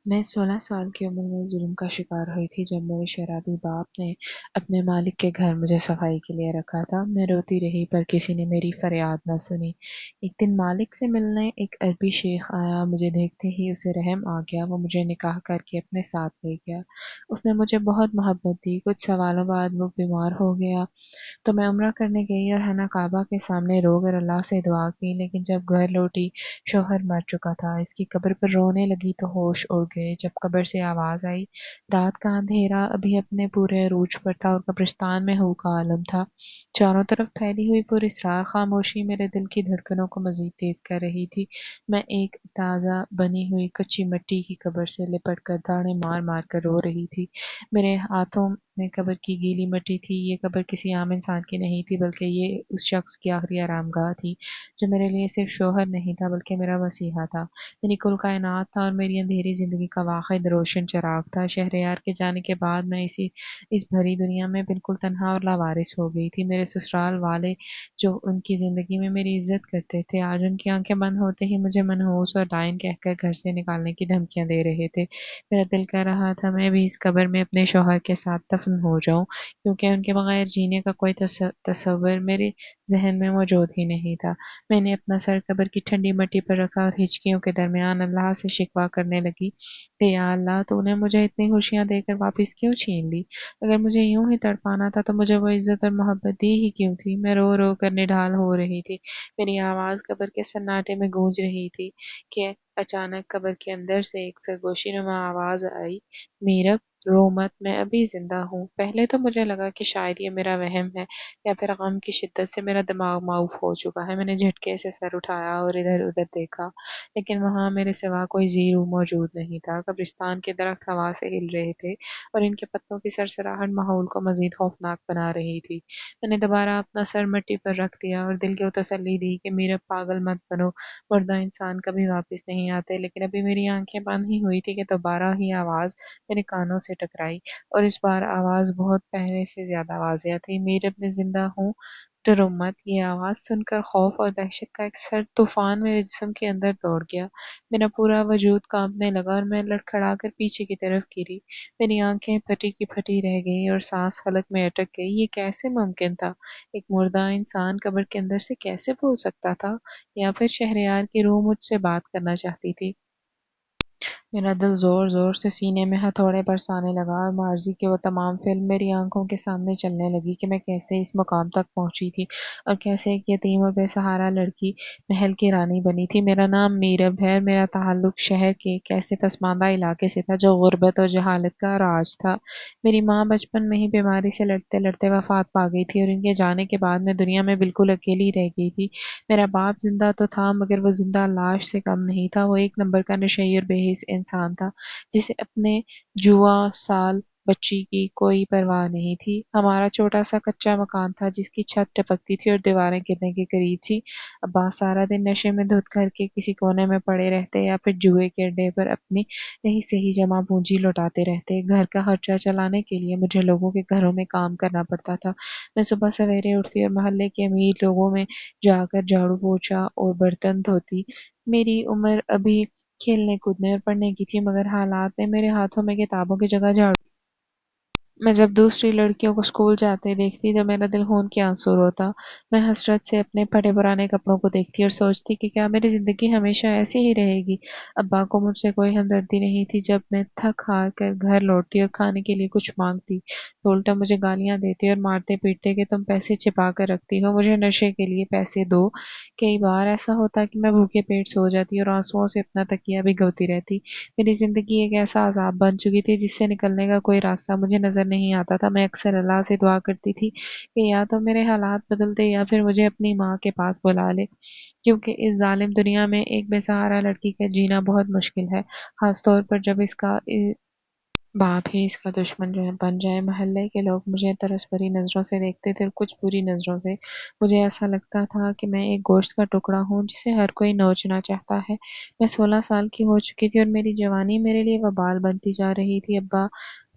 میں 16 سال کی عمر میں ظلم کا شکار ہوئی تھی جب میرے شرابی باپ نے اپنے مالک کے گھر مجھے صفائی کے لیے رکھا تھا۔ میں روتی رہی پر کسی نے میری فریاد نہ سنی۔ ایک دن مالک سے ملنے ایک عربی شیخ آیا، مجھے دیکھتے ہی اسے رحم آ گیا۔ وہ مجھے نکاح کر کے اپنے ساتھ لے گیا۔ اس نے مجھے بہت محبت دی۔ کچھ سوالوں بعد وہ بیمار ہو گیا تو میں عمرہ کرنے گئی اور خانہ کعبہ کے سامنے رو کر اللہ سے دعا کی، لیکن جب گھر لوٹی شوہر مر چکا تھا۔ اس کی قبر پر رونے لگی تو ہوش اڑ گئے۔ جب قبر سے آواز آئی، رات کا اندھیرا ابھی اپنے پورے عروج پر تھا اور قبرستان میں ہو کا عالم تھا۔ چاروں طرف پھیلی ہوئی پراسرار خاموشی میرے دل کی دھڑکنوں کو مزید تیز کر رہی تھی۔ میں ایک تازہ بنی ہوئی کچی مٹی کی قبر سے لپٹ کر داڑیں مار مار کر رو رہی تھی۔ میرے ہاتھوں میں قبر کی گیلی مٹی تھی۔ یہ قبر کسی عام انسان کی نہیں تھی، بلکہ یہ اس شخص کی آخری آرام گاہ تھی جو میرے لیے صرف شوہر نہیں تھا بلکہ میرا مسیحا تھا، میری کل کائنات تھا اور میری اندھیری زندگی کا واحد روشن چراغ تھا۔ شہریار کے جانے کے بعد میں اس بھری دنیا میں بالکل تنہا اور لاوارث ہو گئی تھی۔ میرے سسرال والے جو ان کی زندگی میں میری عزت کرتے تھے، آج ان کی آنکھیں بند ہوتے ہی مجھے منحوس اور ڈائن کہہ کر گھر سے نکالنے کی دھمکیاں دے رہے تھے۔ میرا دل کہہ رہا تھا میں بھی اس قبر میں اپنے شوہر کے ساتھ دفن ہو جاؤں، کیونکہ ان کے بغیر جینے کا کوئی تصور میرے ذہن میں موجود ہی نہیں تھا۔ میں نے اپنا سر قبر کی ٹھنڈی مٹی پر رکھا اور ہچکیوں کے درمیان اللہ سے شکوہ کرنے لگی کہ یا اللہ، تو نے مجھے اتنی خوشیاں دے کر واپس کیوں چھین لی؟ اگر مجھے یوں ہی تڑپانا تھا تو مجھے وہ عزت اور محبت دی ہی کیوں تھی؟ میں رو رو کر نڈھال ہو رہی تھی۔ میری آواز قبر کے سناٹے میں گونج رہی تھی کہ اچانک قبر کے اندر سے ایک سرگوشی نما آواز آئی، میرب رو مت، میں ابھی زندہ ہوں۔ پہلے تو مجھے لگا کہ شاید یہ میرا وہم ہے یا پھر غم کی شدت سے میرا دماغ معاف ہو چکا ہے۔ میں نے جھٹکے سے سر اٹھایا اور ادھر ادھر دیکھا، لیکن وہاں میرے سوا کوئی زی روح موجود نہیں تھا۔ قبرستان کے درخت ہوا سے ہل رہے تھے اور ان کے پتوں کی سرسراہٹ ماحول کو مزید خوفناک بنا رہی تھی۔ میں نے دوبارہ اپنا سر مٹی پر رکھ دیا اور دل کو تسلی دی کہ میرا پاگل مت بنو، مردہ انسان کبھی واپس نہیں آتے۔ لیکن ابھی میری آنکھیں بند ہی ہوئی تھی کہ دوبارہ ہی آواز میرے کانوں سے ٹکرائی، اور اس بار آواز بہت پہلے سے زیادہ واضح تھی، میرے میں زندہ ہوں، ڈرو مت۔ یہ آواز سن کر خوف اور دہشت کا ایک سرد طوفان میرے جسم کے اندر دوڑ گیا۔ میرا پورا وجود کانپنے لگا اور میں لڑکھڑا کر پیچھے کی طرف گری۔ میری آنکھیں پھٹی کی پھٹی رہ گئی اور سانس حلق میں اٹک گئی۔ یہ کیسے ممکن تھا؟ ایک مردہ انسان قبر کے اندر سے کیسے بول سکتا تھا؟ یا پھر شہریار کی روح مجھ سے بات کرنا چاہتی تھی؟ میرا دل زور زور سے سینے میں ہتھوڑے برسانے لگا اور ماضی کی وہ تمام فلم میری آنکھوں کے سامنے چلنے لگی کہ میں کیسے اس مقام تک پہنچی تھی اور کیسے ایک یتیم اور بے سہارا لڑکی محل کی رانی بنی تھی۔ میرا نام میرب ہے، میرا تعلق شہر کے ایک ایسے پسماندہ علاقے سے تھا جو غربت اور جہالت کا راج تھا۔ میری ماں بچپن میں ہی بیماری سے لڑتے لڑتے وفات پا گئی تھی اور ان کے جانے کے بعد میں دنیا میں بالکل اکیلی رہ گئی تھی۔ میرا باپ زندہ تو تھا مگر وہ زندہ لاش سے کم نہیں تھا، وہ ایک نمبر کا نشئی اور بے حس انسان تھا جسے اپنے جوا سال بچی کی کوئی پرواہ نہیں تھی۔ ہمارا چھوٹا سا کچا مکان تھا جس کی چھت ٹپکتی تھی اور دیواریں گرنے کے قریب تھی۔ ابا سارا دن نشے میں دھت گھر کے کسی کونے میں پڑے رہتے یا پھر جوئے کے اڈے پر اپنی نہیں صحیح جمع پونجی لوٹاتے رہتے۔ گھر کا خرچہ چلانے کے لیے مجھے لوگوں کے گھروں میں کام کرنا پڑتا تھا۔ میں صبح سویرے اٹھتی اور محلے کے امیر لوگوں میں جا کر جھاڑو پوچھا اور برتن دھوتی۔ میری عمر ابھی کھیلنے کودنے اور پڑھنے کی تھی، مگر حالات نے میرے ہاتھوں میں کتابوں کی جگہ جھاڑو۔ میں جب دوسری لڑکیوں کو اسکول جاتے دیکھتی تو میرا دل خون کے آنسو روتا۔ میں حسرت سے اپنے پھٹے پرانے کپڑوں کو دیکھتی اور سوچتی کہ کیا میری زندگی ہمیشہ ایسی ہی رہے گی؟ ابا کو مجھ سے کوئی ہمدردی نہیں تھی جب میں تھک ہار کر گھر لوٹتی اور کھانے کے لیے کچھ مانگتی تو الٹا مجھے گالیاں دیتے اور مارتے پیٹتے کہ تم پیسے چھپا کر رکھتی ہو، مجھے نشے کے لیے پیسے دو۔ کئی بار ایسا ہوتا کہ میں بھوکے پیٹ سو جاتی اور آنسوؤں سے اپنا تکیہ بھگوتی رہتی۔ میری زندگی ایک ایسا عذاب بن چکی تھی جس سے نکلنے کا کوئی راستہ مجھے نظر نہیں آتا تھا۔ میں اکثر اللہ سے دعا کرتی تھی کہ یا تو میرے حالات بدل دے یا پھر مجھے اپنی ماں کے پاس بلا لے، کیونکہ اس ظالم دنیا میں ایک بے سہارا لڑکی کا جینا بہت مشکل ہے، خاص طور پر جب اس کا باپ ہی اس کا دشمن بن جائے۔ محلے کے لوگ مجھے طرز بھری نظروں سے دیکھتے تھے اور کچھ بری نظروں سے۔ مجھے ایسا لگتا تھا کہ میں ایک گوشت کا ٹکڑا ہوں جسے ہر کوئی نوچنا چاہتا ہے۔ میں 16 سال کی ہو چکی تھی اور میری جوانی میرے لیے وبال بنتی جا رہی تھی۔ ابا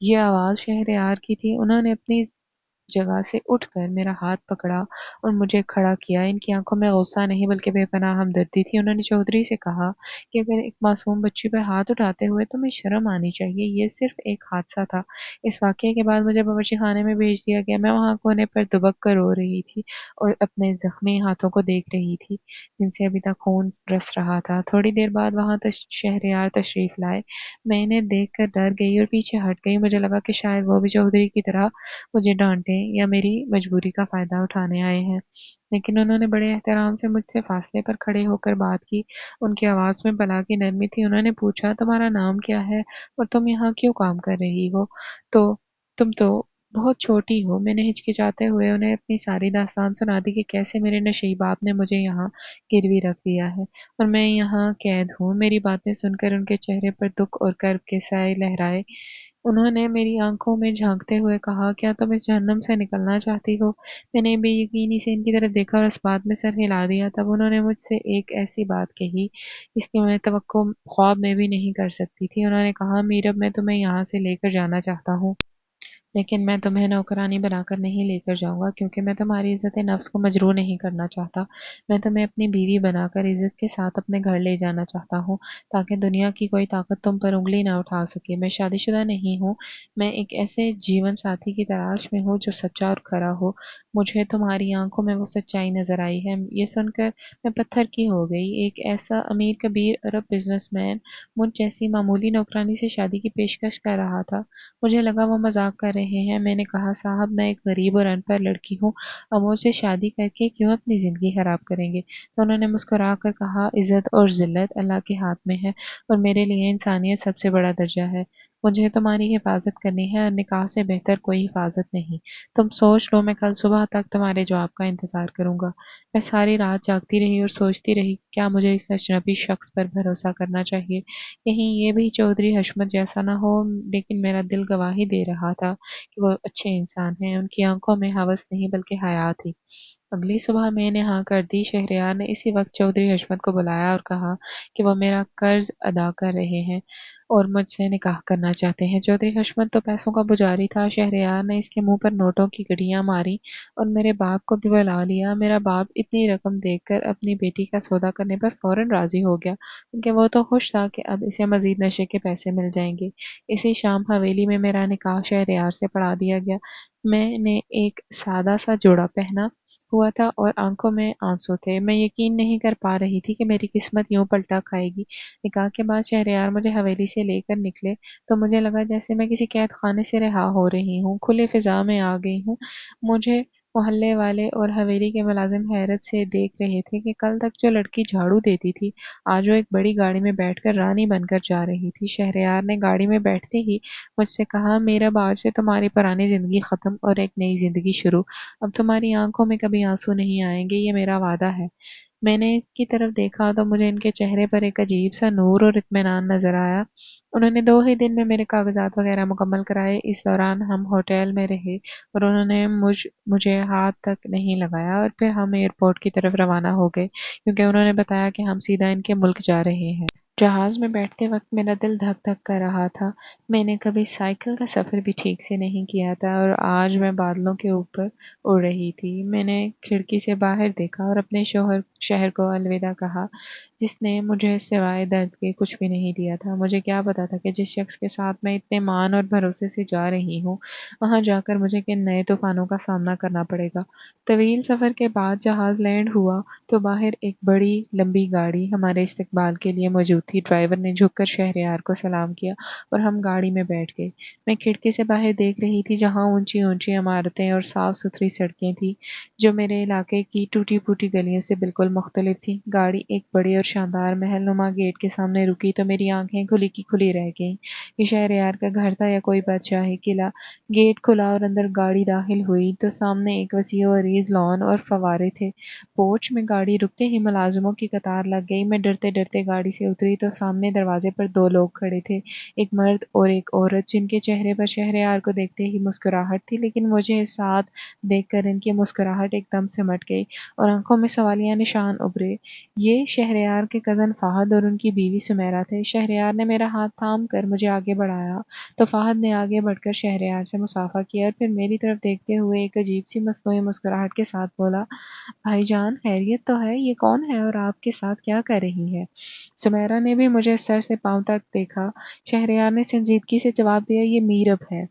یہ آواز شہریار کی تھی۔ انہوں نے اپنی جگہ سے اٹھ کر میرا ہاتھ پکڑا اور مجھے کھڑا کیا۔ ان کی آنکھوں میں غصہ نہیں بلکہ بے پناہ ہمدردی تھی۔ انہوں نے چودھری سے کہا کہ اگر ایک معصوم بچی پر ہاتھ اٹھاتے ہوئے تمہیں شرم آنی چاہیے، یہ صرف ایک حادثہ تھا۔ اس واقعے کے بعد مجھے باورچی خانے میں بھیج دیا گیا۔ میں وہاں کونے پر دبک کر رو رہی تھی اور اپنے زخمی ہاتھوں کو دیکھ رہی تھی جن سے ابھی تک خون رس رہا تھا۔ تھوڑی دیر بعد وہاں شہریار تشریف لائے۔ میں انہیں دیکھ کر ڈر گئی اور پیچھے ہٹ گئی۔ مجھے لگا کہ شاید وہ بھی چودھری کی طرح مجھے ڈانٹیں یا میری مجبوری کا فائدہ اٹھانے آئے ہیں، لیکن انہوں نے بڑے احترام سے مجھ سے فاصلے پر کھڑے ہو کر بات کی۔ ان کی آواز میں بلا کی نرمی تھی۔ انہوں نے پوچھا تمہارا نام کیا ہے اور تم یہاں کیوں کام کر رہی ہو؟ تم تو بہت چھوٹی ہو۔ میں نے ہچکچاتے ہوئے انہیں اپنی ساری داستان سنا دی کہ کیسے میرے نشئی باپ نے مجھے یہاں گروی رکھ دیا ہے اور میں یہاں قید ہوں۔ میری باتیں سن کر ان کے چہرے پر دکھ اور کرب کے سائے لہرائے۔ انہوں نے میری آنکھوں میں جھانکتے ہوئے کہا کیا تم اس جہنم سے نکلنا چاہتی ہو؟ میں نے بے یقینی سے ان کی طرف دیکھا اور اس بات میں سر ہلا دیا۔ تب انہوں نے مجھ سے ایک ایسی بات کہی جس کی میں توقع خواب میں بھی نہیں کر سکتی تھی۔ انہوں نے کہا میرب میں تمہیں یہاں سے لے کر جانا چاہتا ہوں، لیکن میں تمہیں نوکرانی بنا کر نہیں لے کر جاؤں گا کیونکہ میں تمہاری عزت نفس کو مجروح نہیں کرنا چاہتا۔ میں تمہیں اپنی بیوی بنا کر عزت کے ساتھ اپنے گھر لے جانا چاہتا ہوں تاکہ دنیا کی کوئی طاقت تم پر انگلی نہ اٹھا سکے۔ میں شادی شدہ نہیں ہوں، میں ایک ایسے جیون ساتھی کی تلاش میں ہوں جو سچا اور کھرا ہو۔ مجھے تمہاری آنکھوں میں وہ سچائی نظر آئی ہے۔ یہ سن کر میں پتھر کی ہو گئی۔ ایک ایسا امیر کبیر عرب بزنس مین مجھ جیسی معمولی نوکرانی سے شادی کی پیشکش کر رہا تھا۔ مجھے لگا وہ مذاق کر رہے ہیں۔ میں نے کہا صاحب میں ایک غریب اور ان پڑھ لڑکی ہوں، اب مجھ سے شادی کر کے کیوں اپنی زندگی خراب کریں گے؟ تو انہوں نے مسکرا کر کہا عزت اور ذلت اللہ کے ہاتھ میں ہے اور میرے لیے انسانیت سب سے بڑا درجہ ہے۔ مجھے تمہاری حفاظت کرنی ہے اور نکاح سے بہتر کوئی حفاظت نہیں۔ تم سوچ لو، میں کل صبح تک تمہارے جواب کا انتظار کروں گا۔ میں ساری رات جاگتی رہی اور سوچتی رہی کیا مجھے اس اجنبی شخص پر بھروسہ کرنا چاہیے، کہیں یہ بھی چودھری حشمت جیسا نہ ہو۔ لیکن میرا دل گواہی دے رہا تھا کہ وہ اچھے انسان ہیں۔ ان کی آنکھوں میں ہوس نہیں بلکہ حیا تھی۔ اگلی صبح میں نے ہاں کر دی۔ شہریار نے اسی وقت چودھری حشمت کو بلایا اور کہا کہ وہ میرا قرض ادا کر رہے ہیں اور مجھ سے نکاح کرنا چاہتے ہیں۔ چودھری حشمت تو پیسوں کا پجاری تھا۔ شہریار نے اس کے منہ پر نوٹوں کی گڈیاں ماری اور میرے باپ کو بھی بلا لیا۔ میرا باپ اتنی رقم دیکھ کر اپنی بیٹی کا سودا کرنے پر فوراً راضی ہو گیا کیونکہ وہ تو خوش تھا کہ اب اسے مزید نشے کے پیسے مل جائیں گے۔ اسی شام حویلی میں میرا نکاح شہریار سے پڑھا دیا گیا۔ میں نے ایک سادہ سا جوڑا پہنا ہوا تھا اور آنکھوں میں آنسو تھے۔ میں یقین نہیں کر پا رہی تھی کہ میری قسمت یوں پلٹا کھائے گی۔ نکاح کے بعد شہریار مجھے حویلی سے لے کر نکلے تو مجھے لگا جیسے میں کسی قید خانے سے رہا ہو رہی ہوں، کھلی فضا میں آ گئی ہوں۔ مجھے محلے والے اور حویلی کے ملازم حیرت سے دیکھ رہے تھے کہ کل تک جو لڑکی جھاڑو دیتی تھی آج وہ ایک بڑی گاڑی میں بیٹھ کر رانی بن کر جا رہی تھی۔ شہریار نے گاڑی میں بیٹھتے ہی مجھ سے کہا میرا آج سے تمہاری پرانی زندگی ختم اور ایک نئی زندگی شروع۔ اب تمہاری آنکھوں میں کبھی آنسو نہیں آئیں گے، یہ میرا وعدہ ہے۔ میں نے ان کی طرف دیکھا تو مجھے ان کے چہرے پر ایک عجیب سا نور اور اطمینان نظر آیا۔ انہوں نے 2 ہی دن میں میرے کاغذات وغیرہ مکمل کرائے۔ اس دوران ہم ہوٹل میں رہے اور انہوں نے مجھے ہاتھ تک نہیں لگایا اور پھر ہم ایئرپورٹ کی طرف روانہ ہو گئے کیونکہ انہوں نے بتایا کہ ہم سیدھا ان کے ملک جا رہے ہیں۔ جہاز میں بیٹھتے وقت میرا دل دھک دھک کر رہا تھا۔ میں نے کبھی سائیکل کا سفر بھی ٹھیک سے نہیں کیا تھا اور آج میں بادلوں کے اوپر اڑ رہی تھی۔ میں نے کھڑکی سے باہر دیکھا اور اپنے شہر کو الوداع کہا جس نے مجھے سوائے درد کے کچھ بھی نہیں دیا تھا۔ مجھے کیا پتا تھا کہ جس شخص کے ساتھ میں اتنے مان اور بھروسے سے جا رہی ہوں وہاں جا کر مجھے کن نئے طوفانوں کا سامنا کرنا پڑے گا۔ طویل سفر کے بعد جہاز لینڈ ہوا تو باہر ایک بڑی لمبی گاڑی ہمارے استقبال کے لیے موجود تھی۔ ڈرائیور نے جھک کر شہریار کو سلام کیا اور ہم گاڑی میں بیٹھ گئے۔ میں کھڑکی سے باہر دیکھ رہی تھی جہاں اونچی اونچی عمارتیں اور صاف ستھری سڑکیں تھیں جو میرے علاقے کی ٹوٹی پھوٹی گلیوں سے بالکل مختلف تھیں۔ گاڑی ایک بڑے اور شاندار محل نما گیٹ کے سامنے رکی تو میری آنکھیں کھلی کی کھلی رہ گئیں۔ یہ شہریار کا گھر تھا یا کوئی بادشاہی قلعہ؟ گیٹ کھلا اور اندر گاڑی داخل ہوئی تو سامنے ایک وسیع و عریض لان اور فوارے تھے۔ پورچ میں گاڑی رکتے ہی ملازموں کی قطار لگ گئی۔ میں ڈرتے ڈرتے گاڑی سے اتری تو سامنے دروازے پر دو لوگ کھڑے تھے، ایک مرد اور ایک عورت، جن کے چہرے پر شہریار کو دیکھتے ہی مسکراہٹ تھی، لیکن مجھے ساتھ دیکھ کر ان کی مسکراہٹ ایک دم سمٹ گئی اور آنکھوں میں سوالیہ نشان ابھرے۔ یہ شہریار کے کزن فہد اور ان کی بیوی سمیرہ تھے۔ شہریار نے میرا ہاتھ تھام کر مجھے آگے بڑھایا تو فہد نے آگے بڑھ کر شہریار سے مصافحہ کیا اور پھر میری طرف دیکھتے ہوئے ایک عجیب سی مصنوعی مسکراہٹ کے ساتھ بولا، بھائی جان خیریت تو ہے؟ یہ کون ہے اور آپ کے ساتھ کیا کر رہی ہے؟ سمیرہ نے بھی مجھے سر سے پاؤں تک دیکھا۔ شہریار نے سنجیدگی سے جواب دیا، یہ میرب ہے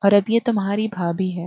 اور اب یہ تمہاری بھابھی ہے،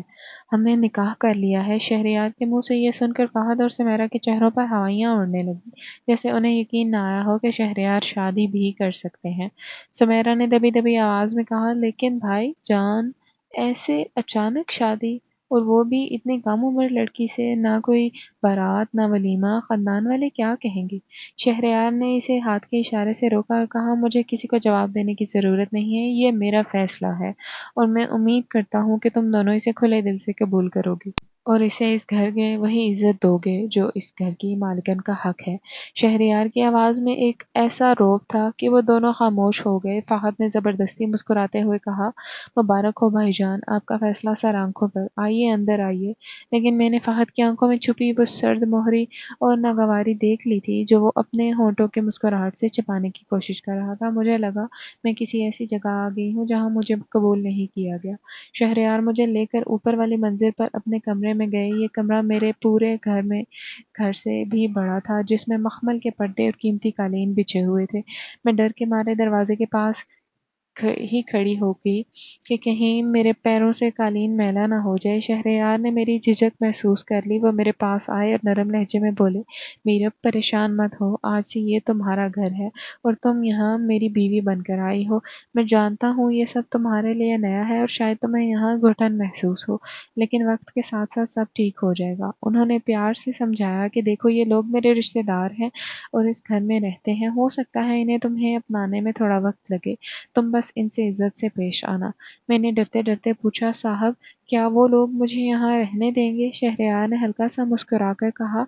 ہم نے نکاح کر لیا ہے۔ شہریار کے منہ سے یہ سن کر فہد اور سمیرہ کے چہروں پر ہوائیاں اڑنے لگیں، جیسے انہیں یقین نہ آیا ہو کہ شہریار شادی بھی کر سکتے ہیں۔ سمیرہ نے دبی دبی آواز میں کہا، لیکن بھائی جان ایسے اچانک شادی، اور وہ بھی اتنی کم عمر لڑکی سے، نہ کوئی بارات نہ ولیمہ، خاندان والے کیا کہیں گے؟ شہریار نے اسے ہاتھ کے اشارے سے روکا اور کہا، مجھے کسی کو جواب دینے کی ضرورت نہیں ہے، یہ میرا فیصلہ ہے اور میں امید کرتا ہوں کہ تم دونوں اسے کھلے دل سے قبول کرو گی اور اسے اس گھر کے وہی عزت دو گے جو اس گھر کی مالکن کا حق ہے۔ شہریار کی آواز میں ایک ایسا روب تھا کہ وہ دونوں خاموش ہو گئے۔ فہد نے زبردستی مسکراتے ہوئے کہا، مبارک ہو بھائی جان، آپ کا فیصلہ سر آنکھوں پر، آئیے اندر آئیے۔ لیکن میں نے فہد کی آنکھوں میں چھپی وہ سرد مہری اور ناگواری دیکھ لی تھی جو وہ اپنے ہونٹوں کے مسکراہٹ سے چھپانے کی کوشش کر رہا تھا۔ مجھے لگا میں کسی ایسی جگہ آ گئی ہوں جہاں مجھے قبول نہیں کیا گیا۔ شہریار مجھے لے کر اوپر والی منزل پر اپنے کمرے میں گئے۔ یہ کمرہ میرے پورے گھر سے بھی بڑا تھا، جس میں مخمل کے پردے اور قیمتی قالین بچھے ہوئے تھے۔ میں ڈر کے مارے دروازے کے پاس ہی کھڑی ہو گئی کہ کہیں میرے پیروں سے قالین میلا نہ ہو جائے۔ شہریار نے میری جھجک محسوس کر لی۔ وہ میرے پاس آئے اور نرم لہجے میں بولے، میرب پریشان مت ہو، آج سے یہ تمہارا گھر ہے اور تم یہاں میری بیوی بن کر آئی ہو۔ میں جانتا ہوں یہ سب تمہارے لیے نیا ہے اور شاید تمہیں یہاں گھٹن محسوس ہو، لیکن وقت کے ساتھ ساتھ سب ٹھیک ہو جائے گا۔ انہوں نے پیار سے سمجھایا کہ دیکھو یہ لوگ میرے رشتہ دار ہیں اور اس گھر میں رہتے ہیں، ہو سکتا ہے انہیں تمہیں اپنانے میں تھوڑا وقت لگے، تم بس ان سے عزت سے پیش آنا۔ میں نے ڈرتے ڈرتے پوچھا، صاحب کیا وہ لوگ مجھے یہاں رہنے دیں گے؟ شہریار نے ہلکا سا مسکرا کر کہا،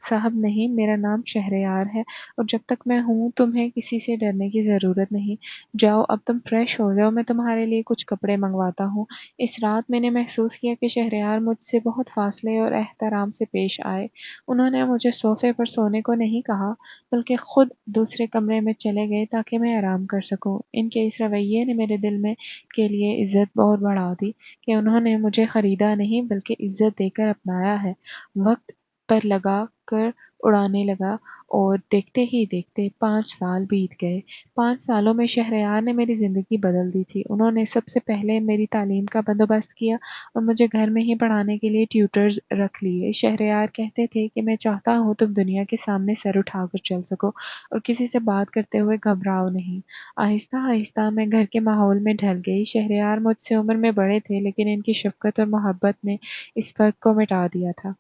صاحب نہیں، میرا نام شہریار ہے اور جب تک میں ہوں تمہیں کسی سے ڈرنے کی ضرورت نہیں۔ جاؤ اب تم فریش ہو جاؤ، میں تمہارے لیے کچھ کپڑے منگواتا ہوں۔ اس رات میں نے محسوس کیا کہ شہریار مجھ سے بہت فاصلے اور احترام سے پیش آئے۔ انہوں نے مجھے صوفے پر سونے کو نہیں کہا، بلکہ خود دوسرے کمرے میں چلے گئے تاکہ میں آرام کر سکوں۔ ان کے اس رویے نے میرے دل میں کے لیے عزت اور بڑھا دی کہ انہوں نے مجھے خریدا نہیں بلکہ عزت دے کر اپنایا ہے۔ وقت پر لگا کر اڑانے لگا اور دیکھتے ہی دیکھتے 5 سال بیت گئے۔ 5 سالوں میں شہریار نے میری زندگی بدل دی تھی۔ انہوں نے سب سے پہلے میری تعلیم کا بندوبست کیا اور مجھے گھر میں ہی پڑھانے کے لیے ٹیوٹرز رکھ لیے۔ شہریار کہتے تھے کہ میں چاہتا ہوں تم دنیا کے سامنے سر اٹھا کر چل سکو اور کسی سے بات کرتے ہوئے گھبراؤ نہیں۔ آہستہ آہستہ میں گھر کے ماحول میں ڈھل گئی۔ شہریار مجھ سے عمر میں بڑے تھے، لیکن ان کی شفقت اور محبت نے اس فرق کو مٹا دیا تھا۔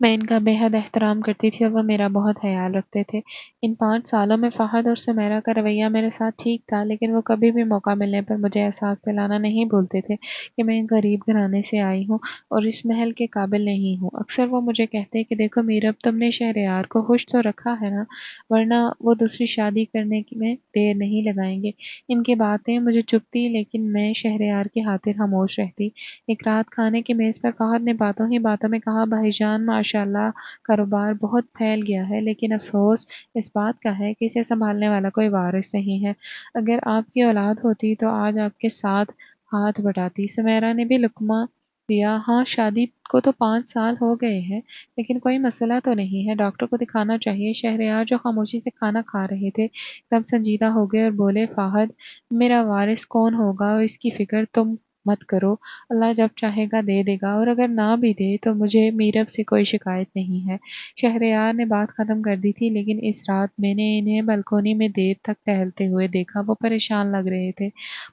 میں ان کا بے حد احترام کرتی تھی اور وہ میرا بہت خیال رکھتے تھے۔ ان 5 سالوں میں فہد اور سمیرہ کا رویہ میرے ساتھ ٹھیک تھا، لیکن وہ کبھی بھی موقع ملنے پر مجھے احساس دلانا نہیں بھولتے تھے کہ میں ایک غریب گھرانے سے آئی ہوں اور اس محل کے قابل نہیں ہوں۔ اکثر وہ مجھے کہتے کہ دیکھو میرب، تم نے شہریار کو خوش تو رکھا ہے نا، ورنہ وہ دوسری شادی کرنے میں دیر نہیں لگائیں گے۔ ان کی باتیں مجھے چبھتی، لیکن میں شہریار کی خاطر خاموش رہتی۔ ایک رات کھانے کی میز پر فہد نے باتوں ہی باتوں میں کہا، بھائی جان ماشاءاللہ کاروبار بہت پھیل گیا ہے، لیکن افسوس اس بات کا ہے کہ اسے سنبھالنے والا کوئی وارث نہیں ہے۔ اگر آپ کی اولاد ہوتی تو آج آپ کے ساتھ ہاتھ بٹاتی۔ سمیرہ نے بھی لقمہ دیا، ہاں شادی کو تو 5 سال ہو گئے ہیں، لیکن کوئی مسئلہ تو نہیں ہے، ڈاکٹر کو دکھانا چاہیے۔ شہریار جو خاموشی سے کھانا کھا رہے تھے ایک دم سنجیدہ ہو گئے اور بولے، فہد میرا وارث کون ہوگا اس کی فکر تم مت کرو، اللہ جب چاہے گا دے دے گا، اور اگر نہ بھی دے تو مجھے میرب سے کوئی شکایت نہیں ہے۔ شہریار نے بات ختم کر دی تھی، لیکن اس رات میں نے انہیں بالکونی میں دیر تک ٹہلتے ہوئے دیکھا۔ وہ پریشان لگ رہے تھے۔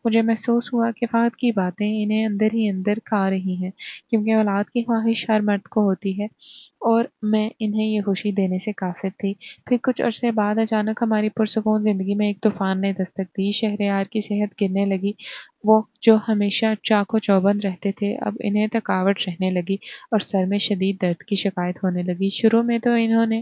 مجھے محسوس ہوا کہ فہد کی باتیں انہیں اندر ہی اندر کھا رہی ہیں، کیونکہ اولاد کی خواہش ہر مرد کو ہوتی ہے اور میں انہیں یہ خوشی دینے سے قاصر تھی۔ پھر کچھ عرصے بعد اچانک ہماری پرسکون زندگی میں ایک طوفان نے دستک دی۔ شہریار کی صحت گرنے لگی۔ وہ جو ہمیشہ چاق و چوبند رہتے تھے اب انہیں تھکاوٹ رہنے لگی اور سر میں شدید درد کی شکایت ہونے لگی۔ شروع میں تو انہوں نے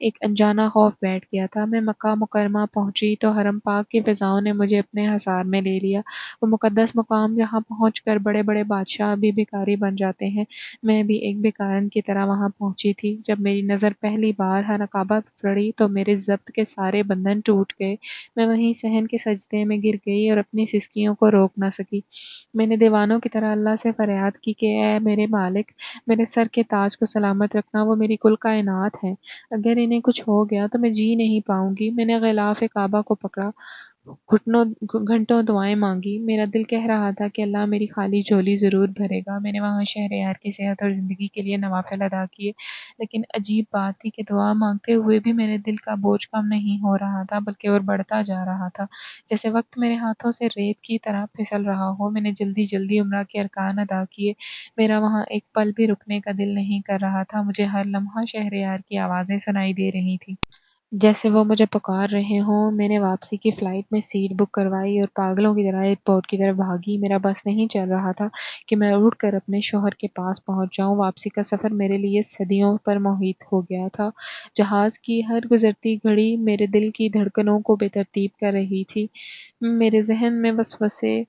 ایک انجانا خوف بیٹھ گیا تھا۔ میں مکہ مکرمہ پہنچی تو حرم پاک کی فضاؤں نے مجھے اپنے حصار میں لے لیا۔ وہ مقدس مقام جہاں پہنچ کر بڑے بڑے بادشاہ بھی بھکاری بن جاتے ہیں، میں بھی ایک بھکارن کی طرح وہاں پہنچی تھی۔ جب میری نظر پہلی بار خانہ کعبہ پر پڑی تو میرے ضبط کے سارے بندھن ٹوٹ گئے۔ میں وہیں صحن کے سجدے میں گر گئی اور اپنی سسکیوں کو روک نہ سکی۔ میں نے دیوانوں کی طرح اللہ سے فریاد کی کہ اے میرے مالک، میرے سر کے تاج کو سلامت رکھنا، وہ میری کل کائنات ہیں، اگر انہیں کچھ ہو گیا تو میں جی نہیں پاؤں گی۔ میں نے غلاف کعبہ کو پکڑا، گھنٹوں دعائیں مانگی۔ میرا دل کہہ رہا تھا کہ اللہ میری خالی جھولی ضرور بھرے گا۔ میں نے وہاں شہریار کی صحت اور زندگی کے لیے نوافل ادا کیے، لیکن عجیب بات تھی کہ دعا مانگتے ہوئے بھی میرے دل کا بوجھ کم نہیں ہو رہا تھا بلکہ اور بڑھتا جا رہا تھا، جیسے وقت میرے ہاتھوں سے ریت کی طرح پھسل رہا ہو۔ میں نے جلدی جلدی عمرہ کے ارکان ادا کیے، میرا وہاں ایک پل بھی رکنے کا دل نہیں کر رہا تھا۔ مجھے ہر لمحہ شہریار کی آوازیں سنائی دے رہی تھی، جیسے وہ مجھے پکار رہے ہوں۔ میں نے واپسی کی فلائٹ میں سیٹ بک کروائی اور پاگلوں کی طرح ایئرپورٹ کی طرف بھاگی۔ میرا بس نہیں چل رہا تھا کہ میں اڑ کر اپنے شوہر کے پاس پہنچ جاؤں۔ واپسی کا سفر میرے لیے صدیوں پر محیط ہو گیا تھا۔ جہاز کی ہر گزرتی گھڑی میرے دل کی دھڑکنوں کو بے ترتیب کر رہی تھی۔ میرے ذہن میں وسوسے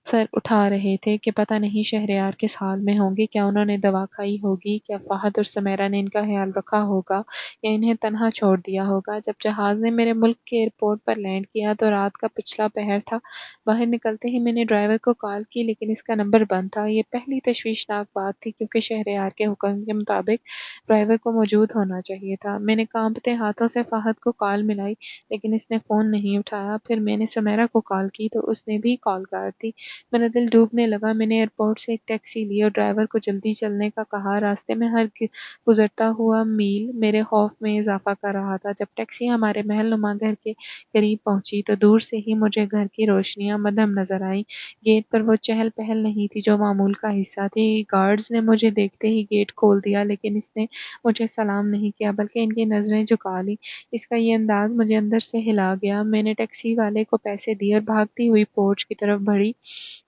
سر اٹھا رہے تھے کہ پتہ نہیں شہریار کس حال میں ہوں گے، کیا انہوں نے دوا کھائی ہوگی، کیا فہد اور سمیرہ نے ان کا خیال رکھا ہوگا یا انہیں تنہا چھوڑ دیا ہوگا۔ جب جہاز نے میرے ملک کے ایئرپورٹ پر لینڈ کیا تو رات کا پچھلا پہر تھا۔ باہر نکلتے ہی میں نے ڈرائیور کو کال کی، لیکن اس کا نمبر بند تھا۔ یہ پہلی تشویشناک بات تھی کیونکہ شہریار کے حکم کے مطابق ڈرائیور کو موجود ہونا چاہیے تھا۔ میں نے کانپتے ہاتھوں سے فہد کو کال ملائی، لیکن اس نے فون نہیں اٹھایا۔ پھر میں نے سمیرہ کو کال کی تو اس نے بھی کال کاٹ دی۔ میرا دل ڈوبنے لگا۔ میں نے ایئرپورٹ سے ایک ٹیکسی لی اور ڈرائیور کو جلدی چلنے کا کہا۔ راستے میں ہر گزرتا ہوا میل میرے خوف میں اضافہ کر رہا تھا۔ جب ٹیکسی ہمارے محل نما گھر کے قریب پہنچی تو دور سے ہی مجھے گھر کی روشنیاں مدھم نظر آئیں۔ گیٹ پر وہ چہل پہل نہیں تھی جو معمول کا حصہ تھی۔ گارڈز نے مجھے دیکھتے ہی گیٹ کھول دیا، لیکن اس نے مجھے سلام نہیں کیا بلکہ ان کی نظریں جھکا لیں۔ اس کا یہ انداز مجھے اندر سے ہلا گیا۔ میں نے ٹیکسی والے کو پیسے دیے اور بھاگتی ہوئی پورچ کی طرف بڑھی۔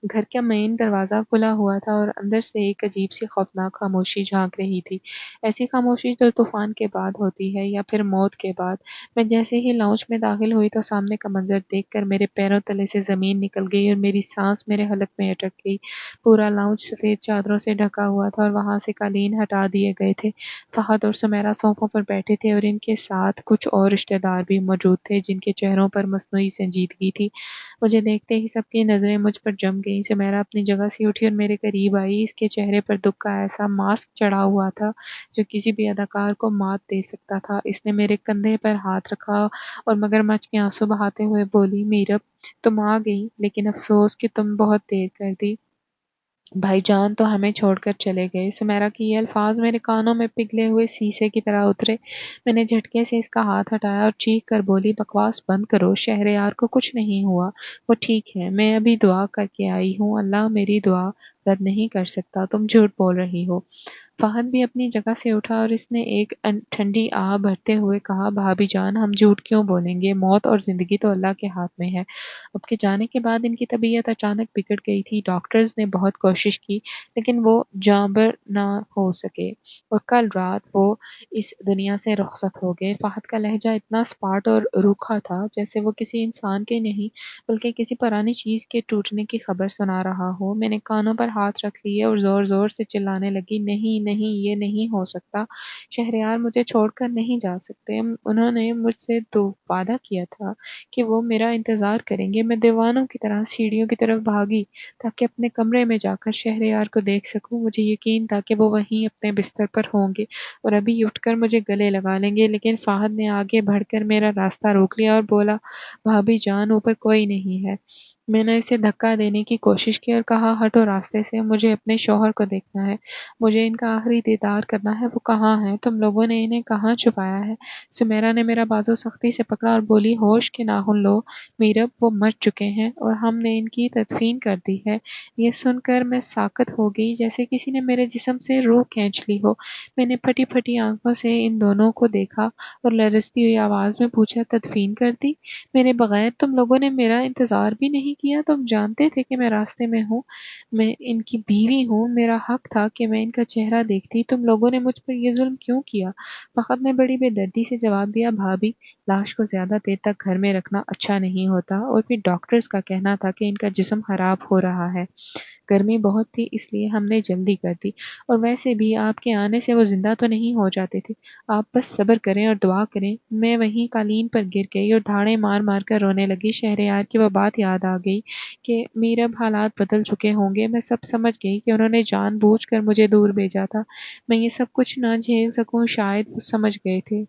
گھر کا مین دروازہ کھلا ہوا تھا اور اندر سے ایک عجیب سی خوفناک خاموشی جھانک رہی تھی، ایسی خاموشی جو طوفان کے بعد ہوتی ہے یا پھر موت کے بعد۔ میں جیسے ہی لاؤنج میں داخل ہوئی تو سامنے کا منظر دیکھ کر میرے پیروں تلے سے زمین نکل گئی اور میری سانس میرے حلق میں اٹک گئی۔ پورا لاؤنج سفید چادروں سے ڈھکا ہوا تھا اور وہاں سے قالین ہٹا دیے گئے تھے۔ فہد اور سمیرہ صوفوں پر بیٹھے تھے اور ان کے ساتھ کچھ اور رشتہ دار بھی موجود تھے جن کے چہروں پر مصنوعی سنجیدگی تھی۔ مجھے دیکھتے ہی سب کی نظریں مجھ پر جم گئیں۔ سمیرہ اپنی جگہ سے اٹھی اور میرے قریب آئی۔ اس کے چہرے پر دکھ کا ایسا ماسک چڑھا ہوا تھا جو کسی بھی اداکار کو مات دے سکتا تھا۔ اس نے میرے کندھے پر ہاتھ رکھا اور مگرمچھ کے آنسو بہاتے ہوئے بولی، میرب تم آ گئی، لیکن افسوس کہ تم بہت دیر کر دی۔ بھائی جان تو ہمیں چھوڑ کر چلے گئے۔ سمیرہ کے یہ الفاظ میرے کانوں میں پگھلے ہوئے سیسے کی طرح اترے۔ میں نے جھٹکے سے اس کا ہاتھ ہٹایا اور چیخ کر بولی، بکواس بند کرو، شہریار کو کچھ نہیں ہوا، وہ ٹھیک ہے، میں ابھی دعا کر کے آئی ہوں، اللہ میری دعا رد نہیں کر سکتا، تم جھوٹ بول رہی ہو۔ فہد بھی اپنی جگہ سے اٹھا اور اس نے ایک ٹھنڈی آہ بھرتے ہوئے کہا، بھابی جان ہم جھوٹ کیوں بولیں گے، موت اور زندگی تو اللہ کے ہاتھ میں ہے۔ اب کے جانے کے بعد ان کی طبیعت اچانک بگڑ گئی تھی۔ ڈاکٹرز نے بہت کوشش کی لیکن وہ جانبر نہ ہو سکے اور کل رات وہ اس دنیا سے رخصت ہو گئے۔ فہد کا لہجہ اتنا سپاٹ اور روکھا تھا جیسے وہ کسی انسان کے نہیں بلکہ کسی پرانی چیز کے ٹوٹنے کی خبر سنا رہا ہو۔ میں نے کانوں پر ہاتھ رکھ لیے اور زور زور سے چلانے لگی، نہیں نہیں، یہ نہیں ہو سکتا، شہریار مجھے چھوڑ کر نہیں جا سکتے، انہوں نے مجھ سے تو وعدہ کیا تھا کہ وہ میرا انتظار کریں گے۔ میں دیوانوں کی طرح سیڑھیوں کی طرف بھاگی تاکہ اپنے کمرے میں جا کر شہریار کو دیکھ سکوں۔ مجھے یقین تھا کہ وہ وہیں اپنے بستر پر ہوں گے اور ابھی اٹھ کر مجھے گلے لگا لیں گے، لیکن فہد نے آگے بڑھ کر میرا راستہ روک لیا اور بولا، بھابی جان اوپر کوئی نہیں ہے۔ میں نے اسے دھکا دینے کی کوشش کی اور کہا، ہٹو راستے سے، مجھے اپنے شوہر کو دیکھنا ہے، مجھے ان کا آخری دیدار کرنا ہے، وہ کہاں ہیں، تم لوگوں نے انہیں کہاں چھپایا ہے؟ سمیرہ نے میرا بازو سختی سے پکڑا اور بولی، ہوش کے ناخن لو میرب، وہ مر چکے ہیں اور ہم نے ان کی تدفین کر دی ہے۔ یہ سن کر میں ساکت ہو گئی جیسے کسی نے میرے جسم سے روح کھینچ لی ہو۔ میں نے پھٹی پھٹی آنکھوں سے ان دونوں کو دیکھا اور لرزتی ہوئی آواز میں پوچھا، تدفین کر دی؟ میرے بغیر تم لوگوں نے میرا انتظار بھی نہیں کیا؟ تم جانتے تھے کہ میں راستے میں ہوں، میں ان کی بیوی ہوں، میرا حق تھا کہ میں ان کا چہرہ دیکھتی، تم لوگوں نے مجھ پر یہ ظلم کیوں کیا؟ فقط نے بڑی بے دردی سے جواب دیا، بھابھی لاش کو زیادہ دیر تک گھر میں رکھنا اچھا نہیں ہوتا، اور پھر ڈاکٹرز کا کہنا تھا کہ ان کا جسم خراب ہو رہا ہے، گرمی بہت تھی اس لیے ہم نے جلدی کر دی، اور ویسے بھی آپ کے آنے سے وہ زندہ تو نہیں ہو جاتے تھے، آپ بس صبر کریں اور دعا کریں۔ میں وہیں قالین پر گر گئی اور دھاڑے مار مار کر رونے لگی۔ شہریار کی وہ بات یاد آ گئی کہ میرب حالات بدل چکے ہوں گے، میں سب سمجھ گئی کہ انہوں نے جان بوجھ کر مجھے دور بھیجا تھا، میں یہ سب کچھ نہ جھیل سکوں، شاید وہ سمجھ گئے تھے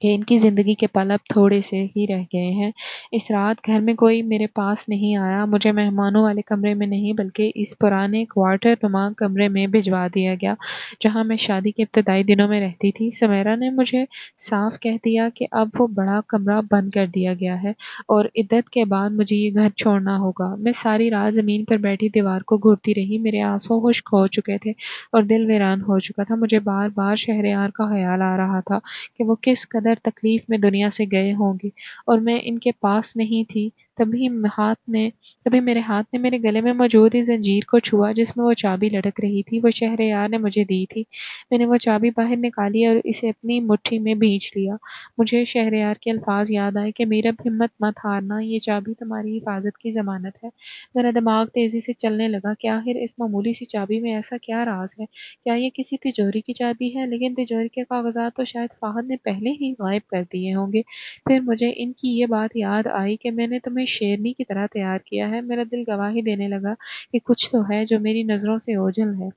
کہ ان کی زندگی کے پل اب تھوڑے سے ہی رہ گئے ہیں۔ اس رات گھر میں کوئی میرے پاس نہیں آیا، مجھے مہمانوں والے کمرے میں نہیں بلکہ اس پرانے کوارٹر نما کمرے میں بھجوا دیا گیا جہاں میں شادی کے ابتدائی دنوں میں رہتی تھی۔ سمیرا نے مجھے صاف کہہ دیا کہ اب وہ بڑا کمرہ بند کر دیا گیا ہے اور عدت کے بعد مجھے یہ گھر چھوڑنا ہوگا۔ میں ساری رات زمین پر بیٹھی دیوار کو گھورتی رہی، میرے آنسو خشک ہو چکے تھے اور دل ویران ہو چکا تھا۔ مجھے بار بار شہریار کا خیال آ رہا تھا کہ وہ کس قدر تکلیف میں دنیا سے گئے ہوں گے اور میں ان کے پاس نہیں تھی۔ تبھی میرے ہاتھ نے میرے گلے میں موجود اس زنجیر کو چھوا جس میں وہ چابی لٹک رہی تھی، وہ شہریار نے مجھے دی تھی۔ میں نے وہ چابی باہر نکالی اور اسے اپنی مٹھی میں بھینچ لیا۔ مجھے شہریار کے الفاظ یاد آئے کہ میرا ہمت مت ہارنا، یہ چابی تمہاری حفاظت کی ضمانت ہے۔ میرا دماغ تیزی سے چلنے لگا کہ آخر اس معمولی سی چابی میں ایسا کیا راز ہے؟ کیا یہ کسی تجوری کی چابی ہے؟ لیکن تجوری کے کاغذات تو شاید فہد نے پہلے ہی غائب کر دیے ہوں گے۔ پھر مجھے ان کی یہ بات یاد آئی کہ میں نے تمہیں شیرنی کی طرح تیار کیا ہے۔ میرا دل گواہی دینے لگا کہ کچھ تو ہے جو میری نظروں سے اوجھل ہے۔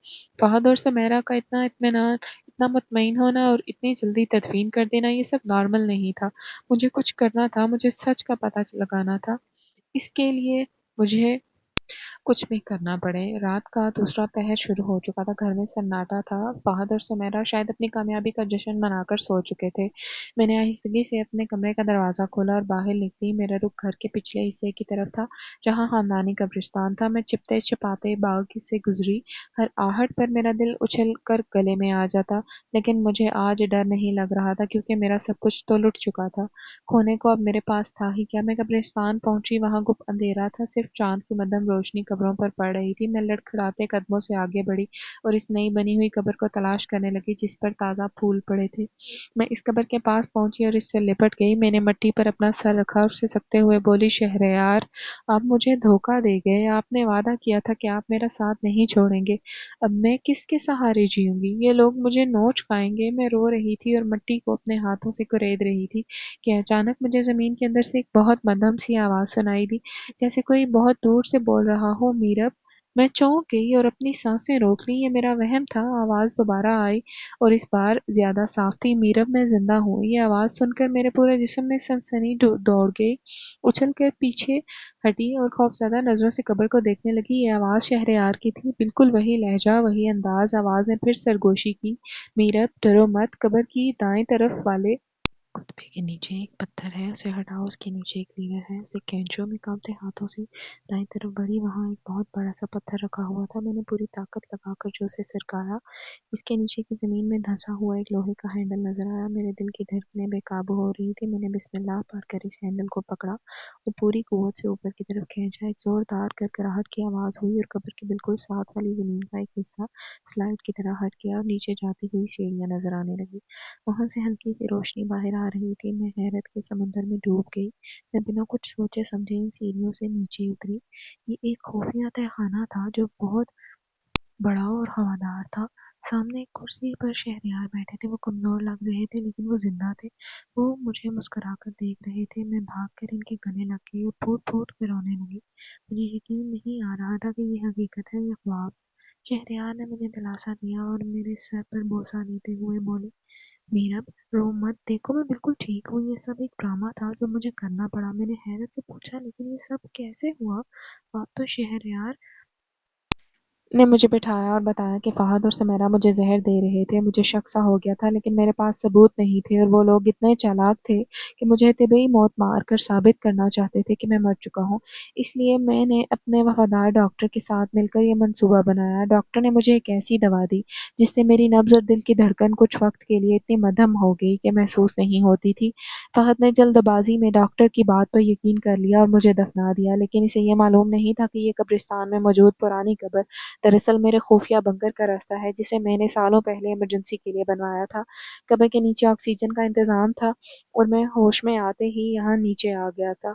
فہد اور سمیرا کا اتنا اطمینان، اتنا مطمئن ہونا اور اتنی جلدی تدفین کر دینا، یہ سب نارمل نہیں تھا۔ مجھے کچھ کرنا تھا، مجھے سچ کا پتہ لگانا تھا، اس کے لیے مجھے کچھ بھی کرنا پڑے۔ رات کا دوسرا پہر شروع ہو چکا تھا، گھر میں سناٹا تھا، فہد اور سمیرا شاید اپنی کامیابی کا جشن منا کر سو چکے تھے۔ میں نے آہستگی سے اپنے کمرے کا دروازہ کھولا اور باہر نکلی۔ میرا رخ گھر کے پچھلے حصے کی طرف تھا جہاں خاندانی قبرستان تھا۔ میں چپتے چھپاتے باغ سے گزری، ہر آہٹ پر میرا دل اچھل کر گلے میں آ جاتا، لیکن مجھے آج ڈر نہیں لگ رہا تھا کیونکہ میرا سب کچھ تو لٹ چکا تھا۔ کھونے کو اب میرے پاس تھا ہی کیا؟ میں قبرستان پہنچی، وہاں گپ اندھیرا تھا، صرف چاند کی مدھم روشنی قبروں پر پڑ رہی تھی۔ میں لڑکھڑاتے قدموں سے آگے بڑھی اور اس نئی بنی ہوئی قبر کو تلاش کرنے لگی جس پر تازہ پھول پڑے تھے۔ میں اس قبر کے پاس پہنچی اور اس سے لپٹ گئی۔ میں نے مٹی پر اپنا سر رکھا اور سسکتے ہوئے بولی، شہریار، آپ مجھے دھوکہ دے گئے، آپ نے وعدہ کیا تھا کہ آپ میرا ساتھ نہیں چھوڑیں گے، اب میں کس کے سہارے جیوں گی؟ یہ لوگ مجھے نوچ کھائیں گے۔ میں رو رہی تھی اور مٹی کو اپنے ہاتھوں سے کرید رہی تھی کہ اچانک مجھے زمین کے اندر سے ایک بہت مدھم سی آواز سنائی دی، جیسے کوئی بہت دور سے بول رہا ہو، میرب۔ میں چونک گئی اور اپنی سانسیں روک لیں، یہ میرا وہم تھا۔ آواز دوبارہ آئی اور اس بار زیادہ صاف تھی، میرب میں زندہ ہوں۔ یہ آواز سن کر میرے پورے جسم میں سنسنی دوڑ گئی، اچھل کر پیچھے ہٹی اور خوفزدہ نظروں سے قبر کو دیکھنے لگی۔ یہ آواز شہریار کی تھی، بالکل وہی لہجہ، وہی انداز۔ آواز نے پھر سرگوشی کی، میرب ڈرو مت، قبر کی دائیں طرف والے کتبے کے نیچے ایک پتھر ہے، اسے ہٹاؤ، اس کے نیچے ایک لیور ہے۔ اسے کینچوں میں کانپتے ہاتھوں سے دائیں طرف بڑھی، وہاں ایک بہت بڑا سا پتھر رکھا ہوا تھا۔ میں نے پوری طاقت لگا کر جو اسے سرکایا، اس کے نیچے کی زمین میں دھنسا ہوا ایک لوہے کا ہینڈل نظر آیا۔ میرے دل کی دھڑکنیں بے قابو ہو رہی تھی۔ میں نے بسم اللہ پڑھ کر اس ہینڈل کو پکڑا اور پوری قوت سے اوپر کی طرف کھینچا۔ ایک زوردار گڑگڑاہٹ کی آواز ہوئی اور قبر کے بالکل ساتھ والی زمین کا ایک حصہ سلائڈ کی طرح ہٹ گیا اور نیچے جاتی ہوئی سیڑھیاں نظر آنے لگی۔ وہاں سے ہلکی سی روشنی باہر آ رہی تھی۔ میں حیرت کے سمندر میں ڈوب گئی۔ میں بنا کچھ سوچے سمجھے ان سیڑھیوں سے نیچے اتری۔ یہ ایک خفیہ تہہ خانہ تھا جو بہت بڑا اور ہوادار تھا۔ سامنے ایک کرسی پر شہریار بیٹھے تھے، وہ کمزور لگ رہے تھے لیکن وہ زندہ تھے۔ وہ مجھے مسکرا کر دیکھ رہے تھے۔ میں بھاگ کر ان کے گلے لگ گئی اور پھوٹ پھوٹ کر رونے لگی۔ مجھے یقین نہیں آ رہا تھا کہ یہ حقیقت ہے یا خواب۔ شہریار نے مجھے دلاسا دیا اور میرے سر پر بوسہ دیتے ہوئے بولے، میرب رو مت، دیکھو میں بالکل ٹھیک ہوں، یہ سب ایک ڈرامہ تھا جو مجھے کرنا پڑا۔ میں نے حیرت سے پوچھا، لیکن یہ سب کیسے ہوا؟ آپ تو شہریار نے مجھے بٹھایا اور بتایا کہ فہد اور سمیرا مجھے زہر دے رہے تھے۔ مجھے شک سا ہو گیا تھا، لیکن میرے پاس ثبوت نہیں تھے، اور وہ لوگ اتنے چالاک تھے کہ مجھے طبی موت مار کر ثابت کرنا چاہتے تھے کہ میں مر چکا ہوں۔ اس لیے میں نے اپنے وفادار ڈاکٹر کے ساتھ مل کر یہ منصوبہ بنایا۔ ڈاکٹر نے مجھے ایک ایسی دوا دی جس سے میری نبض اور دل کی دھڑکن کچھ وقت کے لیے اتنی مدھم ہو گئی کہ محسوس نہیں ہوتی تھی۔ فہد نے جلد بازی میں ڈاکٹر کی بات پر یقین کر لیا اور مجھے دفنا دیا، لیکن اسے یہ معلوم نہیں تھا کہ یہ قبرستان میں موجود پرانی قبر دراصل میرے خفیہ بنکر کا راستہ ہے، جسے میں نے سالوں پہلے ایمرجنسی کے لیے بنوایا تھا۔ قبر کے نیچے آکسیجن کا انتظام تھا، اور میں ہوش میں آتے ہی یہاں نیچے آ گیا تھا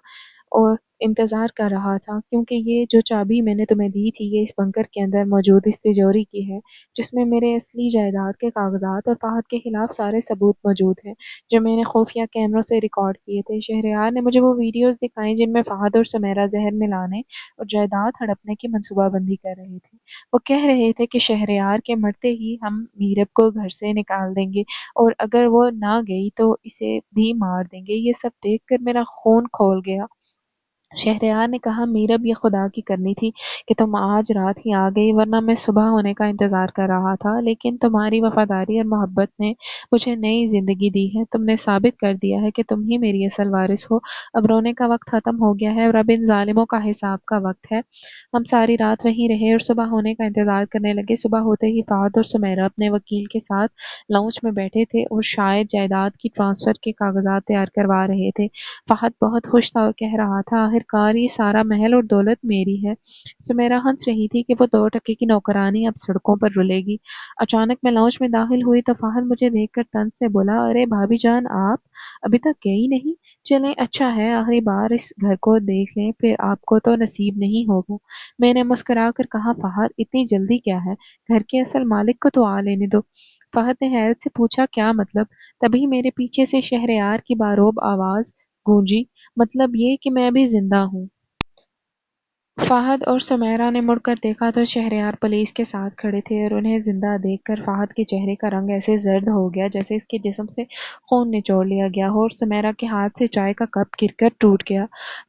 اور انتظار کر رہا تھا، کیونکہ یہ جو چابی میں نے تمہیں دی تھی، یہ اس بنکر کے اندر موجود اس تجوری کی ہے، جس میں میرے اصلی جائیداد کے کاغذات اور فہد کے خلاف سارے ثبوت موجود ہیں جو میں نے خفیہ کیمروں سے ریکارڈ کیے تھے۔ شہریار نے مجھے وہ ویڈیوز دکھائیں جن میں فہد اور سمیرا زہر ملانے اور جائیداد ہڑپنے کی منصوبہ بندی کر رہے تھے۔ وہ کہہ رہے تھے کہ شہریار کے مرتے ہی ہم میرب کو گھر سے نکال دیں گے، اور اگر وہ نہ گئی تو اسے بھی مار دیں گے۔ یہ سب دیکھ کر میرا خون کھول گیا۔ شہریار نے کہا، میرب یہ خدا کی کرنی تھی کہ تم آج رات ہی آ گئی، ورنہ میں صبح ہونے کا انتظار کر رہا تھا، لیکن تمہاری وفاداری اور محبت نے مجھے نئی زندگی دی ہے۔ تم نے ثابت کر دیا ہے کہ تم ہی میری اصل وارث ہو۔ اب رونے کا وقت ختم ہو گیا ہے اور اب ان ظالموں کا حساب کا وقت ہے۔ ہم ساری رات وہیں رہے اور صبح ہونے کا انتظار کرنے لگے۔ صبح ہوتے ہی فہد اور سمیرا اپنے وکیل کے ساتھ لاؤنج میں بیٹھے تھے اور شاید جائیداد کی ٹرانسفر کے کاغذات تیار کروا رہے تھے۔ فہد بہت خوش تھا اور کہہ رہا تھا، آخر کار یہ سارا محل اور دولت میری ہے۔ سمیرا ہنس رہی تھی کہ وہ 2 ٹکے کی نوکرانی اب سڑکوں پر رلے گی۔ اچانک میں لاؤنج میں داخل ہوئی تو فہد مجھے دیکھ کر طنز سے بولا، ارے بھابی جان، آپ ابھی تک گئی نہیں؟ چلیں، اچھا ہے، آخری بار اس گھر کو دیکھ لیں، پھر آپ کو تو نصیب نہیں ہوگا۔ میں نے مسکرا کر کہا، فہد اتنی جلدی کیا ہے؟ گھر کے اصل مالک کو تو آ لینے دو۔ فہد نے حیرت سے پوچھا، کیا مطلب؟ تبھی میرے پیچھے سے شہریار کی باروب آواز گونجی، مطلب یہ کہ میں ابھی زندہ ہوں۔ فہد اور سمیرا نے مڑ کر دیکھا تو شہریار پولیس کے ساتھ کھڑے تھے، اور انہیں زندہ دیکھ کر فہد کے چہرے کا رنگ ایسے زرد ہو گیا جیسے اس کے جسم سے خون نچوڑ لیا گیا ہو، اور سمیرا کے ہاتھ سے چائے کا کپ گر کر ٹوٹ گیا۔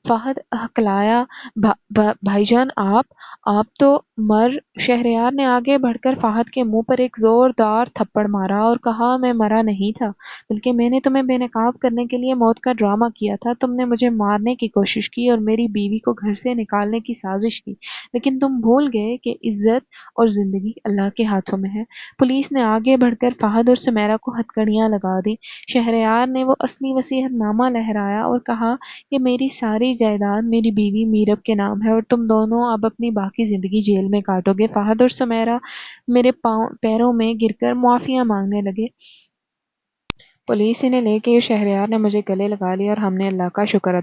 فہد ہکلایا، بھائی جان، آپ تو مر شہریار نے آگے بڑھ کر فہد کے منہ پر ایک زوردار تھپڑ مارا اور کہا، میں مرا نہیں تھا، بلکہ میں نے تمہیں بے نقاب کرنے کے لیے موت کا ڈرامہ کیا تھا۔ تم نے مجھے مارنے کی کوشش کی اور میری بیوی کو گھر سے نکالنے کی سازش کی، لیکن تم بھول گئے کہ عزت اور زندگی اللہ کے ہاتھوں میں ہے۔ پولیس نے آگے بڑھ کر فہد اور سمیرا کو ہتکڑیاں لگا دی۔ شہریار نے وہ اصلی وصیت نامہ لہرایا اور کہا کہ میری ساری جائیداد میری بیوی میرب کے نام ہے، اور تم دونوں اب اپنی باقی زندگی جیل میں کاٹو گے۔ فہد اور سمیرا میرے پیروں میں گر کر معافیاں مانگنے لگے۔ پولیس انہیں لے گئی اور شہریار نے مجھے گلے لگا لیا اور ہم نے اللہ کا شکر ادا